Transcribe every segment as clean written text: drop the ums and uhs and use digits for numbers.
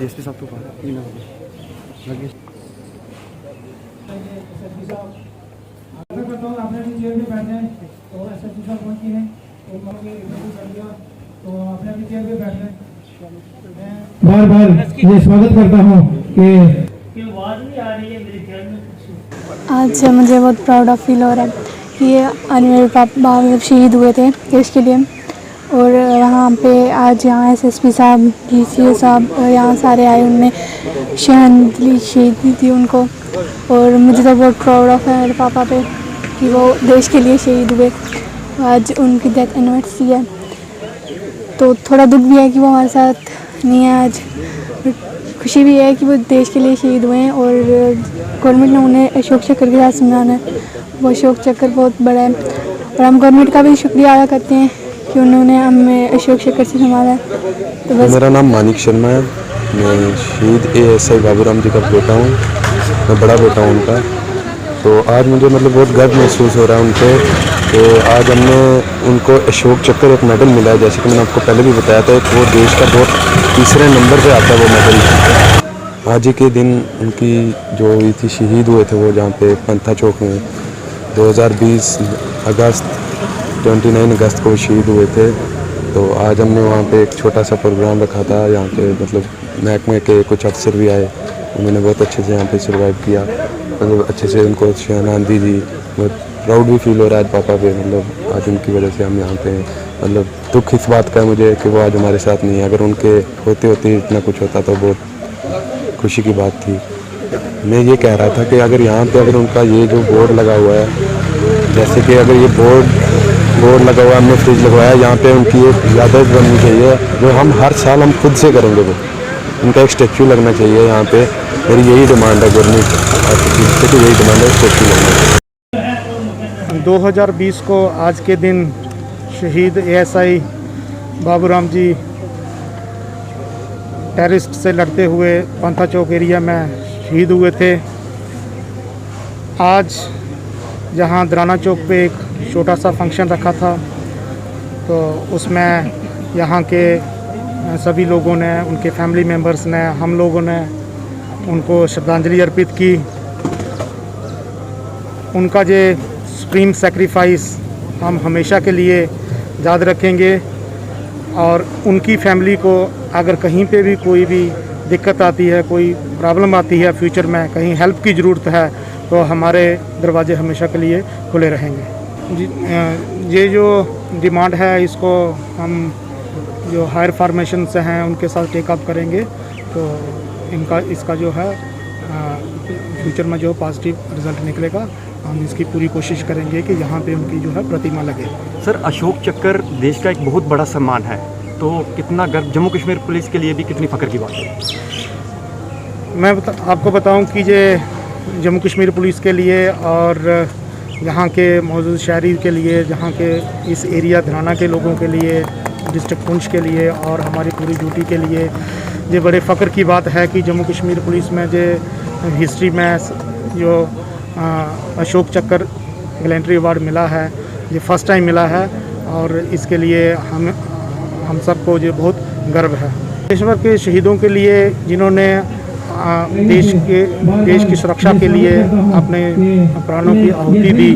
DSP साहब तो बाहर ही ना लगे। आपने भी चेयर पे बैठना है तो एसएसपी साहब पहुंची हैं तो आपने भी चेयर पे बैठना है। बार बार ये स्वागत करता हूँ कि आवाज़ नहीं आ रही है मेरे ख्याल में। आज मुझे बहुत प्राउड ऑफ फील हो रहा है कि आज मेरे पापा शहीद हुए थे देश के लिए, और वहाँ पे आज यहाँ एसएसपी साहब, डीसीओ साहब और यहाँ सारे आए, उनने श्रद्धांजलि शहीद थी उनको। और मुझे तो बहुत प्राउड ऑफ है मेरे पापा पे कि वो देश के लिए शहीद हुए। आज उनकी डेथ एनिवर्सरी है तो थोड़ा दुख भी है कि वो हमारे साथ नहीं है आज, खुशी भी है कि वो देश के लिए शहीद हुए हैं। और गवर्नमेंट ने उन्हें अशोक चक्र के साथ सम्माना है, वो अशोक चक्र बहुत बड़ा है और हम गवर्नमेंट का भी शुक्रिया अदा करते हैं कि उन्होंने हमें अशोक चक्र से संभाला है। तो बस मेरा नाम मानिक शर्मा है, मैं शहीद एएसआई बाबूराम जी का बेटा हूँ, मैं बड़ा बेटा हूँ उनका। तो आज मुझे मतलब बहुत गर्व महसूस हो रहा है उन पर कि आज हमने उनको अशोक चक्र एक मेडल मिला है। जैसे कि मैंने आपको पहले भी बताया था, वो देश का बहुत तीसरे नंबर पे आता है वो मेडल। आज ही के दिन उनकी जो हुई थी, शहीद हुए थे वो जहाँ पे पंथा चौक में 2020 अगस्त 29 अगस्त को शहीद हुए थे। तो आज हमने वहाँ पे एक छोटा सा प्रोग्राम रखा था, यहाँ पे मतलब महकमे के कुछ अफसर भी आए, उन्होंने बहुत अच्छे से यहाँ पे सर्वाइव किया, मतलब अच्छे से उनको शहनांदी दी। बहुत प्राउड भी फील हो रहा है आज पापा पे, मतलब आज उनकी वजह से हम यहाँ पे हैं। मतलब दुख इस बात का है मुझे कि वो आज हमारे साथ नहीं है, अगर उनके होते होते इतना कुछ होता तो बहुत खुशी की बात थी। मैं ये कह रहा था कि अगर यहाँ पे अगर उनका ये जो बोर्ड लगा हुआ है, जैसे कि अगर ये बोर्ड लगा हुआ है, हमने फ्रिज लगवाया, यहाँ पे उनकी एक यादव बननी चाहिए जो हम हर साल हम खुद से करेंगे। वो उनका एक स्टैचू लगना चाहिए यहाँ पे। मेरी यही डिमांड है गवर्नमेंट से, यही डिमांड है, स्टैचू लगना चाहिए। 2020 को आज के दिन शहीद एएसआई बाबूराम जी टेररिस्ट से लड़ते हुए पंथा चौक एरिया में शहीद हुए थे। आज जहां दराना चौक पे एक छोटा सा फंक्शन रखा था, तो उसमें यहाँ के सभी लोगों ने, उनके फैमिली मेम्बर्स ने, हम लोगों ने उनको श्रद्धांजलि अर्पित की। उनका जो सुप्रीम सेक्रीफाइस हम हमेशा के लिए याद रखेंगे, और उनकी फैमिली को अगर कहीं पे भी कोई भी दिक्कत आती है, कोई प्रॉब्लम आती है, फ्यूचर में कहीं हेल्प की ज़रूरत है, तो हमारे दरवाजे हमेशा के लिए खुले रहेंगे। ये जो डिमांड है इसको हम जो हायर फॉर्मेशन से हैं उनके साथ टेकअप करेंगे, तो इसका जो है फ्यूचर में जो पॉजिटिव रिज़ल्ट निकलेगा, हम इसकी पूरी कोशिश करेंगे कि यहाँ पे उनकी जो है प्रतिमा लगे। सर, अशोक चक्र देश का एक बहुत बड़ा सम्मान है, तो कितना गर्व जम्मू कश्मीर पुलिस के लिए भी कितनी फ़ख्र की बात है। मैं आपको बताऊं कि ये जम्मू कश्मीर पुलिस के लिए और यहाँ के मौजूद शहरी के लिए, जहाँ के इस एरिया धराना के लोगों के लिए, डिस्ट्रिक्ट पुंछ के लिए और हमारी पूरी ड्यूटी के लिए ये बड़े फ़ख्र की बात है कि जम्मू कश्मीर पुलिस में जो हिस्ट्री में जो अशोक चक्र गैलेंट्री अवार्ड मिला है, ये फर्स्ट टाइम मिला है, और इसके लिए हम सबको ये बहुत गर्व है। देशभर के शहीदों के लिए जिन्होंने देश की सुरक्षा के लिए अपने प्राणों की आहुति दी,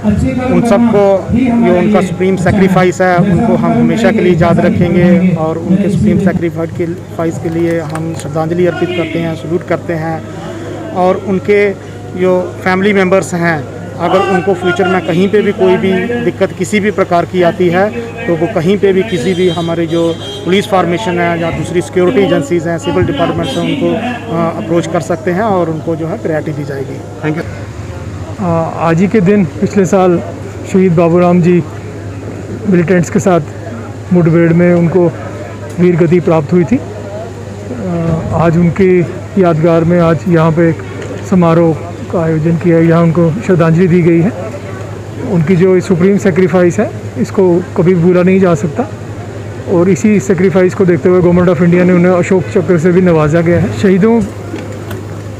उन सबको जो उनका सुप्रीम सेक्रीफाइस है उनको हम हमेशा के लिए याद रखेंगे, और उनके सुप्रीम सेक्रीफाइस के लिए हम श्रद्धांजलि अर्पित करते हैं, सल्यूट करते हैं। और उनके जो फैमिली मेम्बर्स हैं, अगर उनको फ्यूचर में कहीं पे भी कोई भी दिक्कत किसी भी प्रकार की आती है, तो वो कहीं पे भी किसी भी हमारे जो पुलिस फॉर्मेशन है या दूसरी सिक्योरिटी एजेंसीज़ हैं, सिविल डिपार्टमेंट से उनको अप्रोच कर सकते हैं और उनको जो है प्रायोरिटी दी जाएगी। Thank you. आज ही के दिन पिछले साल शहीद बाबूराम जी मिलिटेंट्स के साथ मुठभेड़ में उनको वीर गति प्राप्त हुई थी। आज उनकी यादगार में आज यहाँ पे एक समारोह का आयोजन किया, यहाँ उनको श्रद्धांजलि दी गई है। उनकी जो सुप्रीम सेक्रीफाइस है इसको कभी भूला नहीं जा सकता, और इसी सेक्रीफाइस को देखते हुए गवर्नमेंट ऑफ इंडिया ने उन्हें अशोक चक्र से भी नवाजा गया है। शहीदों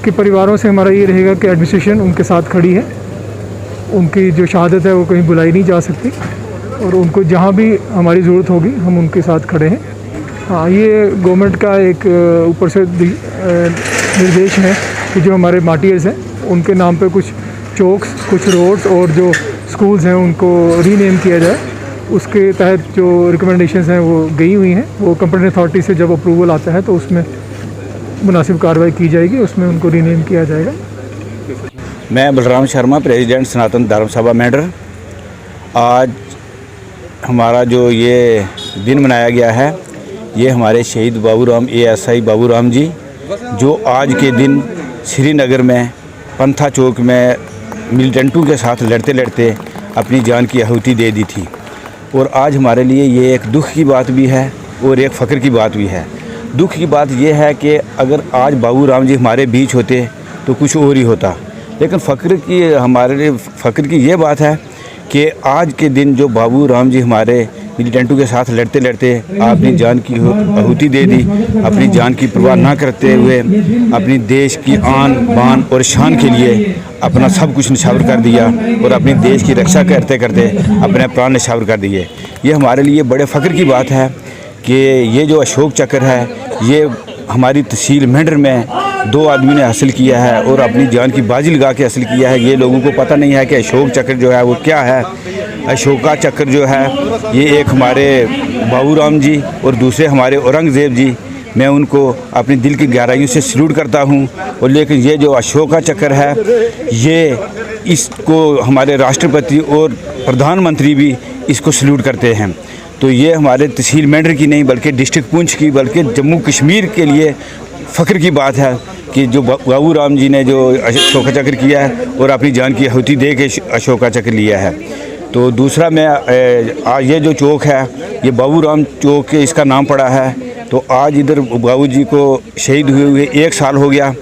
के परिवारों से हमारा ये रहेगा कि एडमिनिस्ट्रेशन उनके साथ खड़ी है, उनकी जो शहादत है वो कहीं भुलाई नहीं जा सकती, और उनको जहाँ भी हमारी ज़रूरत होगी हम उनके साथ खड़े हैं। हाँ, ये गवर्नमेंट का एक ऊपर से निर्देश है कि जो हमारे मार्टियर्स हैं उनके नाम पे कुछ चौक्स, कुछ रोड्स और जो स्कूल्स हैं उनको रीनेम किया जाए। उसके तहत जो रिकमेंडेशंस हैं वो गई हुई हैं। वो कंपनी अथॉरिटी से जब अप्रूवल आता है तो उसमें मुनासिब कार्रवाई की जाएगी, उसमें उनको रीनेम किया जाएगा। मैं बलराम शर्मा, प्रेसिडेंट सनातन धर्म सभा मेंढर। आज हमारा जो ये दिन मनाया गया है, ये हमारे शहीद बाबूराम ASI बाबूराम जी, जो आज के दिन श्रीनगर में पंथा चौक में मिलिटेंटों के साथ लड़ते लड़ते अपनी जान की आहुति दे दी थी। और आज हमारे लिए ये एक दुख की बात भी है और एक फ़ख्र की बात भी है। दुख की बात ये है कि अगर आज बाबूराम जी हमारे बीच होते तो कुछ और ही होता, लेकिन फ़ख्र की हमारे लिए फ़ख्र की ये बात है कि आज के दिन जो बाबूराम जी हमारे मिलिटेंटों के साथ लड़ते लड़ते अपनी जान की आहुति दे दी, अपनी जान की परवाह ना करते हुए अपनी देश की आन बान और शान के लिए अपना सब कुछ निछावर कर दिया और अपने देश की रक्षा करते करते अपने प्राण निछावर कर दिए। ये हमारे लिए बड़े फ़ख्र की बात है कि ये जो अशोक चक्र है, ये हमारी तहसील मेंढर में 2 आदमी ने हासिल किया है और अपनी जान की बाजी लगा के हासिल किया है। ये लोगों को पता नहीं है कि अशोक चक्र जो है वो क्या है। अशोका चक्र जो है ये एक हमारे बाबूराम जी और दूसरे हमारे औरंगज़ेब जी, मैं उनको अपनी दिल की गहराइयों से सल्यूट करता हूँ। और लेकिन ये जो अशोका चक्र है, ये इसको हमारे राष्ट्रपति और प्रधानमंत्री भी इसको सल्यूट करते हैं। तो ये हमारे तहसील मेंढर की नहीं बल्कि डिस्ट्रिक्ट पुंछ की, बल्कि जम्मू कश्मीर के लिए फ़ख्र की बात है कि जो बाबूराम जी ने जो अशोका चक्र किया है और अपनी जान की आहुति दे के अशोका चक्र लिया है। तो दूसरा मैं ये जो चौक है, ये बाबूराम चौक के इसका नाम पड़ा है। तो आज इधर बाबू जी को शहीद हुए 1 साल हो गया,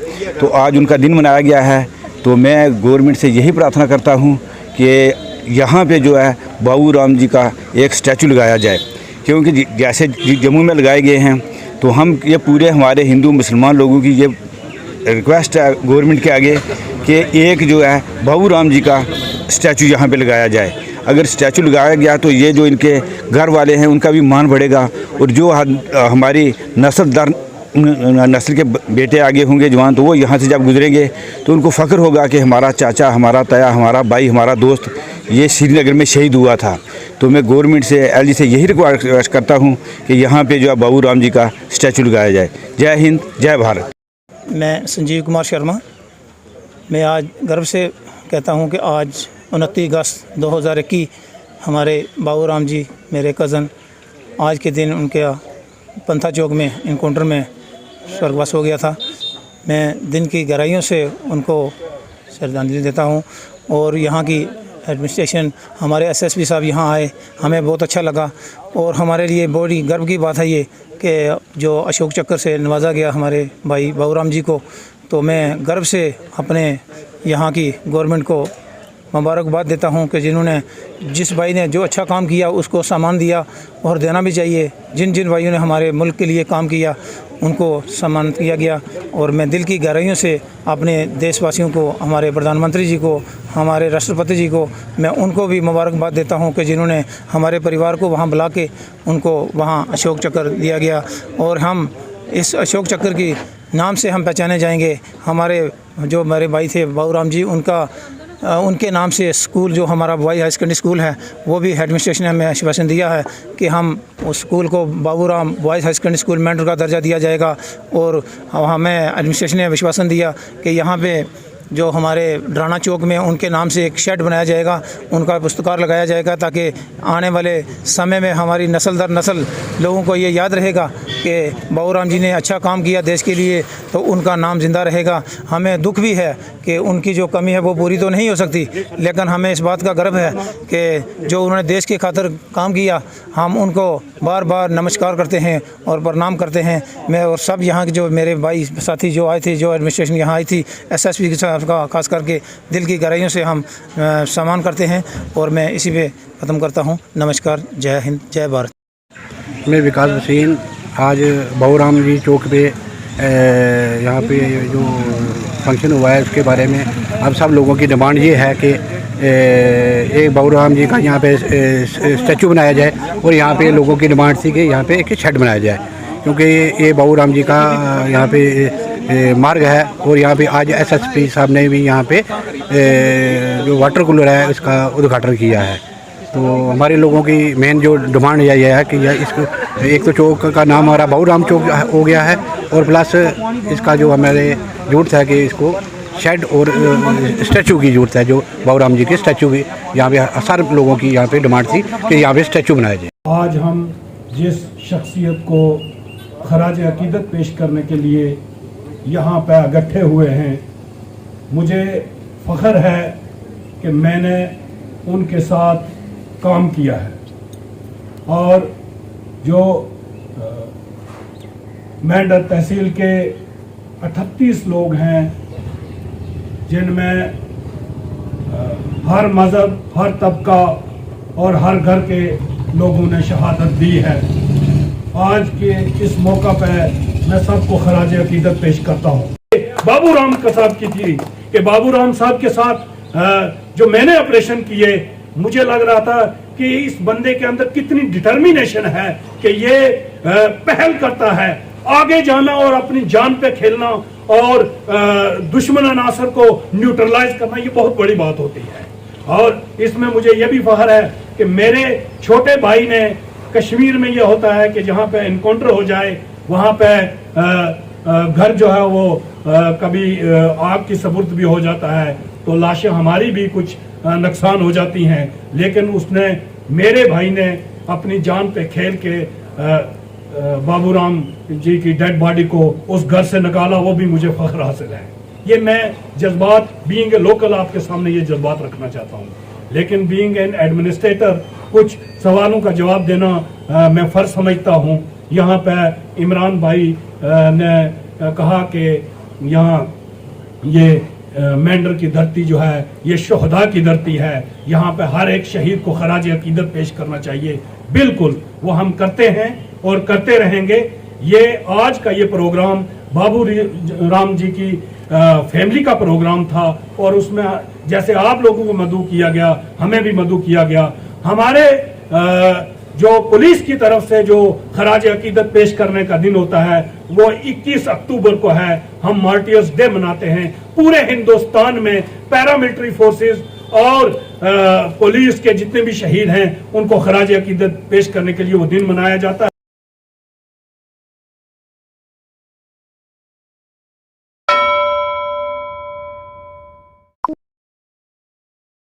तो आज उनका दिन मनाया गया है। तो मैं गवर्नमेंट से यही प्रार्थना करता हूँ कि यहाँ पे जो है बाबूराम जी का एक स्टैचू लगाया जाए, क्योंकि जैसे जम्मू में लगाए गए हैं, तो हम ये पूरे हमारे हिंदू मुसलमान लोगों की ये रिक्वेस्ट है गवर्नमेंट के आगे कि एक जो है बाबूराम जी का स्टैचू यहाँ पे लगाया जाए। अगर स्टैचू लगाया गया तो ये जो इनके घर वाले हैं उनका भी मान बढ़ेगा, और जो हमारी नस्ल के बेटे आगे होंगे जवान, तो वो यहाँ से जब गुजरेंगे तो उनको फ़ख्र होगा कि हमारा चाचा, हमारा ताया, हमारा भाई, हमारा दोस्त ये श्रीनगर में शहीद हुआ था। तो मैं गवर्नमेंट से, LG से यही रिक्वेस्ट करता हूँ कि यहाँ पे जो है बाबूराम जी का स्टैचू लगाया जाए। जय हिंद, जय भारत। मैं संजीव कुमार शर्मा। मैं आज गर्व से कहता हूँ कि आज 29 अगस्त 2021 हमारे बाबूराम जी, मेरे कज़न, आज के दिन उनके पंथा चौक में इनकाउंटर में स्वर्गवास हो गया था। मैं दिन की गहराइयों से उनको श्रद्धांजलि देता हूँ। और यहाँ की एडमिनिस्ट्रेशन, हमारे SSP साहब यहाँ आए, हमें बहुत अच्छा लगा। और हमारे लिए बड़ी गर्व की बात है ये कि जो अशोक चक्र से नवाजा गया हमारे भाई बाबूराम जी को, तो मैं गर्व से अपने यहाँ की गवर्नमेंट को मुबारकबाद देता हूँ कि जिन्होंने, जिस भाई ने जो अच्छा काम किया उसको सम्मान दिया और देना भी चाहिए। जिन जिन भाइयों ने हमारे मुल्क के लिए काम किया उनको सम्मान किया गया। और मैं दिल की गहराइयों से अपने देशवासियों को, हमारे प्रधानमंत्री जी को, हमारे राष्ट्रपति जी को, मैं उनको भी मुबारकबाद देता हूँ कि जिन्होंने हमारे परिवार को वहाँ बुला के उनको वहाँ अशोक चक्र दिया गया। और हम इस अशोक चक्र की नाम से हम पहचाने जाएंगे। हमारे जो मेरे भाई थे बाबूराम जी, उनके नाम से स्कूल, जो हमारा बॉयज़ हाई सेकेंडरी स्कूल है, वो भी एडमिनिस्ट्रेशन ने हमें आश्वासन दिया है कि हम उस स्कूल को Baburam boys high secondary school Mendhar का दर्जा दिया जाएगा। और हमें एडमिनिस्ट्रेशन ने विश्वासन दिया कि यहाँ पे जो हमारे डराना चौक में उनके नाम से एक शेड बनाया जाएगा, उनका पुस्तकार लगाया जाएगा, ताकि आने वाले समय में हमारी नस्ल दर नस्ल लोगों को ये याद रहेगा कि बाबूराम जी ने अच्छा काम किया देश के लिए, तो उनका नाम ज़िंदा रहेगा। हमें दुख भी है कि उनकी जो कमी है वो पूरी तो नहीं हो सकती, लेकिन हमें इस बात का गर्व है कि जो उन्होंने देश की खातिर काम किया, हम उनको बार बार नमस्कार करते हैं और प्रणाम करते हैं। मैं और सब यहाँ के जो मेरे भाई साथी जो आए थे, जो एडमिनिस्ट्रेशन यहाँ आई थी, SSP के साथ का खास करके दिल की गहराइयों से हम सम्मान करते हैं। और मैं इसी पे ख़त्म करता हूँ। नमस्कार, जय हिंद, जय भारत। मैं विकास हुसैन। आज बाबूराम जी चौक पे यहाँ पे जो फंक्शन हुआ है उसके बारे में अब सब लोगों की डिमांड ये है कि एक बाबूराम जी का यहाँ पे स्टैचू बनाया जाए, और यहाँ पे लोगों की डिमांड थी कि यहाँ पे एक शेड बनाया जाए, क्योंकि ये बाबू राम जी का यहाँ पे मार्ग है। और यहाँ पे आज एसएसपी साहब ने भी यहाँ पे जो वाटर कूलर है उसका उद्घाटन किया है। तो हमारे लोगों की मेन जो डिमांड यही है कि यह इसको एक तो चौक का नाम हमारा बाबू राम चौक हो गया है, और प्लस इसका जो हमारे जरूरत है कि इसको शेड और स्टैचू की जरूरत है। जो बाबू राम जी के स्टैचू की यहाँ पे सारे लोगों की यहाँ पे डिमांड थी कि यहाँ पे स्टैचू बनाया जाए। आज हम जिस शख्सियत को खराज अकीदत पेश करने के लिए यहाँ पे इकट्ठे हुए हैं, मुझे फ़ख्र है कि मैंने उनके साथ काम किया है। और जो मेंढर तहसील के 38 लोग हैं, जिनमें हर मज़हब, हर तबका और हर घर के लोगों ने शहादत दी है, आज के इस मौका पे मैं सबको खराज अकीदत पेश करता हूँ। बाबू राम का साहब की थी कि बाबू राम साहब के साथ जो मैंने ऑपरेशन किए, मुझे लग रहा था कि इस बंदे के अंदर कितनी डिटर्मिनेशन है कि ये पहल करता है आगे जाना और अपनी जान पे खेलना और दुश्मन अनासर को न्यूट्रलाइज करना, ये बहुत बड़ी बात होती है। और इसमें मुझे ये भी फख्र है कि मेरे छोटे भाई ने, कश्मीर में ये होता है कि जहाँ पे इनकाउंटर हो जाए वहाँ पे घर जो है वो कभी आग की सबूत भी हो जाता है, तो लाशें हमारी भी कुछ नुकसान हो जाती हैं। लेकिन उसने, मेरे भाई ने अपनी जान पे खेल के बाबू राम जी की डेड बॉडी को उस घर से निकाला, वो भी मुझे फख्र हासिल है। ये मैं जज्बात, बीइंग ए लोकल, आपके सामने ये जज्बात रखना चाहता हूँ। लेकिन बीइंग एन एडमिनिस्ट्रेटर कुछ सवालों का जवाब देना मैं फ़र्ज समझता हूँ। यहाँ पे इमरान भाई ने कहा कि यहाँ ये मेंढर की धरती जो है ये शोहदा की धरती है, यहाँ पे हर एक शहीद को खराज अकीदत पेश करना चाहिए। बिल्कुल, वो हम करते हैं और करते रहेंगे। ये आज का ये प्रोग्राम बाबू राम जी की फैमिली का प्रोग्राम था, और उसमें जैसे आप लोगों को मदऊ किया गया, हमें भी मदऊ किया गया। हमारे जो पुलिस की तरफ से जो खराज अकीदत पेश करने का दिन होता है वो 21 अक्टूबर को है। हम मार्टियर्स डे मनाते हैं। पूरे हिंदुस्तान में पैरामिलिट्री फोर्सेस और पुलिस के जितने भी शहीद हैं उनको खराज अकीदत पेश करने के लिए वो दिन मनाया जाता है।